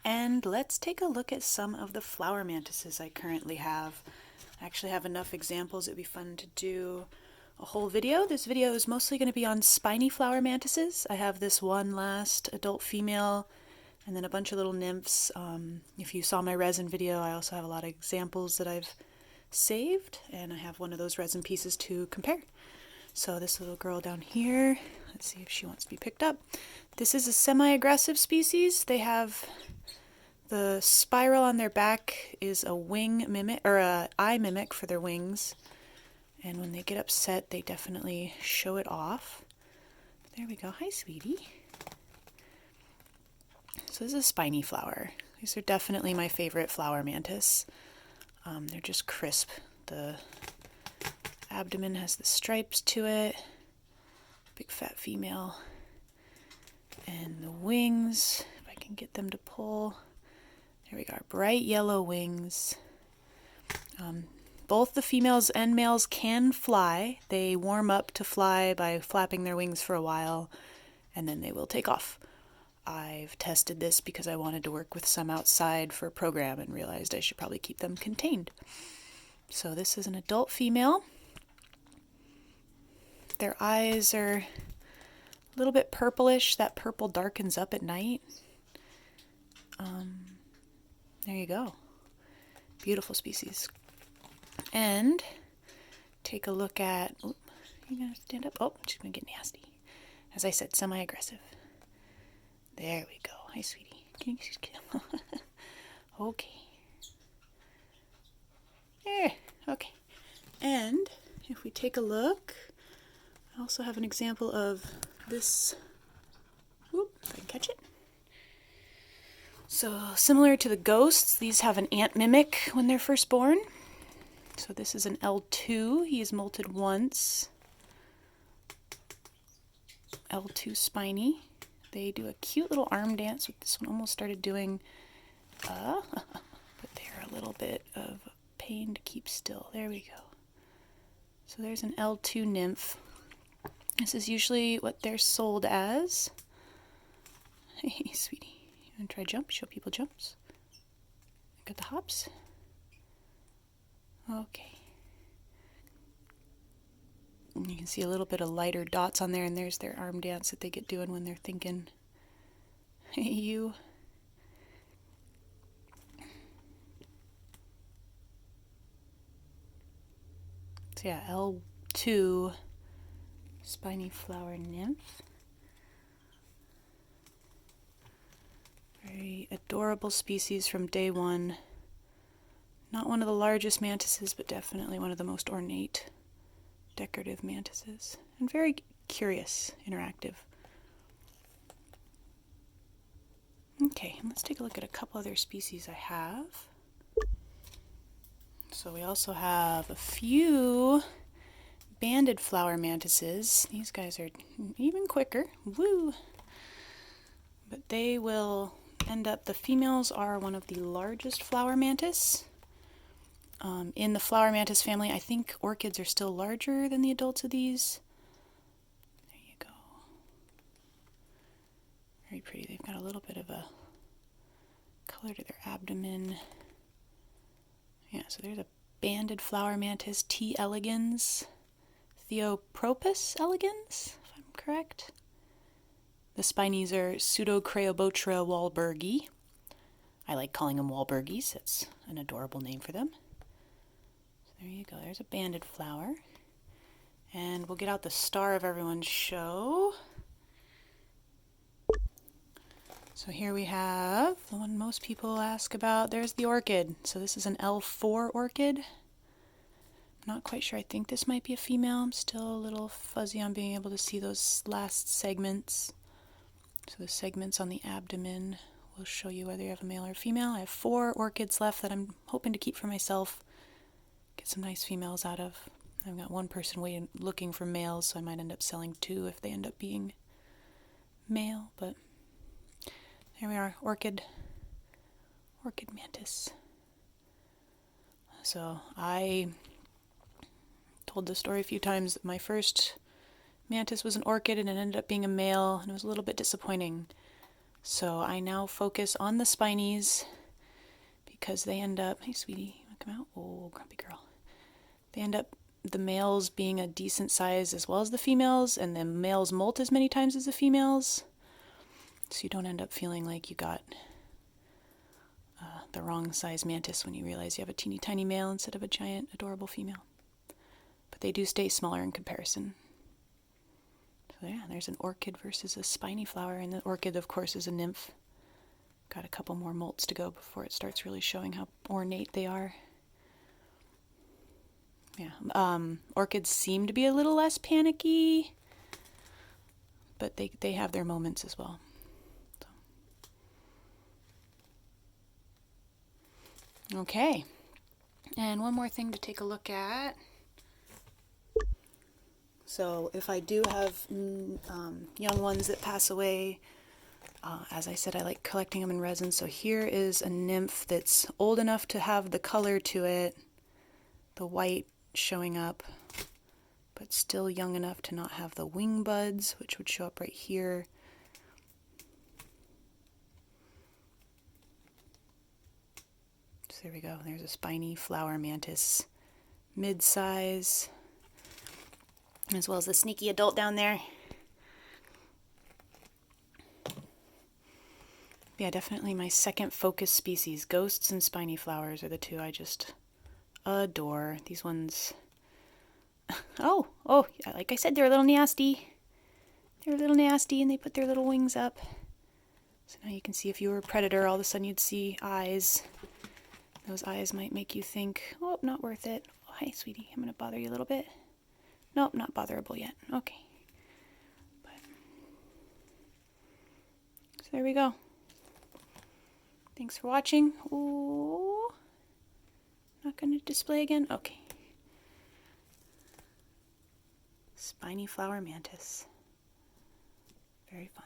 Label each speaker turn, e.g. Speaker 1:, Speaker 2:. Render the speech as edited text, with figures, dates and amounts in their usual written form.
Speaker 1: And let's take a look at some of the flower mantises I currently have. I actually have enough examples, it'd be fun to do a whole video. This video is mostly going to be on spiny flower mantises. I have this one last adult female and then a bunch of little nymphs. If you saw my resin video, I also have a lot of examples that I've saved, and I have one of those resin pieces to compare. So this little girl down here, let's see if she wants to be picked up. This is a semi-aggressive species. They have the spiral on their back is a wing mimic, or a eye mimic for their wings. And when they get upset, they definitely show it off. There we go. Hi, sweetie. So this is a spiny flower. These are definitely my favorite flower mantis. They're just crisp. The abdomen has the stripes to it. Big fat female. And the wings, if I can get them to pull. There we go. Bright yellow wings. Both the females and males can fly. They warm up to fly by flapping their wings for a while, and then they will take off. I've tested this because I wanted to work with some outside for a program and realized I should probably keep them contained. So this is an adult female. Their eyes are a little bit purplish. That purple darkens up at night. There you go. Beautiful species. And take a look at, oh, you gonna stand up? Oh, she's gonna get nasty. As I said, semi-aggressive. There we go. Hi, sweetie. Can you okay. There. Okay. And if we take a look, I also have an example of this. Whoop, if I can catch it. So similar to the ghosts, these have an ant mimic when they're first born. So this is an L2. He is molted once. L2 spiny. They do a cute little arm dance with this one. Almost started doing, but they're a little bit of pain to keep still. There we go. So there's an L2 nymph. This is usually what they're sold as. Hey, sweetie. You want to try jump? Show people jumps. Got the hops. Okay. And you can see a little bit of lighter dots on there, and there's their arm dance that they get doing when they're thinking, hey, you. So yeah, L2 spiny flower nymph. Very adorable species from day one. Not one of the largest mantises, but definitely one of the most ornate, decorative mantises. And very curious, interactive. Okay, let's take a look at a couple other species I have. So we also have a few banded flower mantises. These guys are even quicker. Woo! But they will end up, the females are one of the largest flower mantis. In the flower mantis family, I think orchids are still larger than the adults of these. There you go. Very pretty. They've got a little bit of a color to their abdomen. Yeah, so there's a banded flower mantis, T. elegans, Theopropus elegans, if I'm correct. The spinies are Pseudocreobotra wahlbergi. I like calling them Wahlbergies. That's an adorable name for them. There you go. There's a banded flower. And we'll get out the star of everyone's show. So here we have the one most people ask about. There's the orchid. So this is an L4 orchid. I'm not quite sure. I think this might be a female. I'm still a little fuzzy on being able to see those last segments. So the segments on the abdomen will show you whether you have a male or female. I have 4 orchids left that I'm hoping to keep for myself. Get some nice females out of. I've got one person waiting, looking for males, so I might end up selling 2 if they end up being male. But there we are, orchid mantis. So I told the story a few times that my first mantis was an orchid and it ended up being a male, and it was a little bit disappointing. So I now focus on the spinies because they end up, hey sweetie, you wanna come out? Oh, grumpy girl. They end up, the males being a decent size as well as the females, and the males molt as many times as the females. So you don't end up feeling like you got the wrong size mantis when you realize you have a teeny tiny male instead of a giant adorable female. But they do stay smaller in comparison. So yeah, there's an orchid versus a spiny flower, and the orchid of course is a nymph. Got a couple more molts to go before it starts really showing how ornate they are. Yeah, orchids seem to be a little less panicky, but they have their moments as well. So. Okay, and one more thing to take a look at. So if I do have young ones that pass away, as I said, I like collecting them in resin. So here is a nymph that's old enough to have the color to it, the white showing up, but still young enough to not have the wing buds, which would show up right here. So there we go. There's a spiny flower mantis, mid-size, as well as the sneaky adult down there. Yeah, definitely my second focus species. Ghosts and spiny flowers are the two I just adore. These ones, oh, like I said, they're a little nasty. They're a little nasty, and they put their little wings up. So now you can see if you were a predator, all of a sudden you'd see eyes. Those eyes might make you think, oh, not worth it. Oh, hi, sweetie, I'm going to bother you a little bit. Nope, not botherable yet. Okay. So there we go. Thanks for watching. Ooh. Not going to display again? Okay. Spiny flower mantis. Very fun.